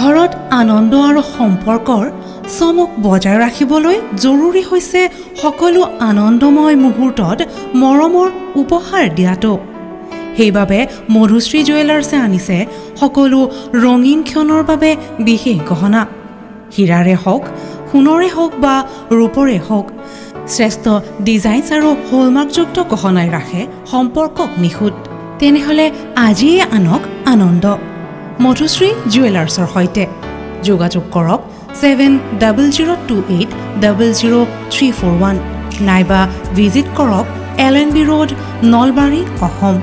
ঘৰত আনন্দ আৰু সম্পৰ্কৰ চমক বজাই ৰাখিবলৈ জৰুৰী হৈছে সকলো আনন্দময় মুহূৰ্তত মৰমৰ উপহাৰ দিয়াটো। সেইবাবে মধুশ্ৰী জুৱেলাৰ্ছে আনিছে সকলো ৰঙীন ক্ষণৰ বাবে বিশেষ গহনা। হীৰাৰে হওক, সোণৰে হওক বা ৰূপৰে হওক, শ্ৰেষ্ঠ ডিজাইনছ আৰু হলমাৰ্কযুক্ত গহনাই ৰাখে সম্পৰ্কক নিখুঁত। তেনেহ'লে আজিয়ে আনক আনন্দ মধুশ্ৰী জুৱেলাৰ্ছৰ সৈতে। যোগাযোগ কৰক 7002800341 নাইবা ভিজিট কৰক LNB ৰোড, নলবাৰী, অসম।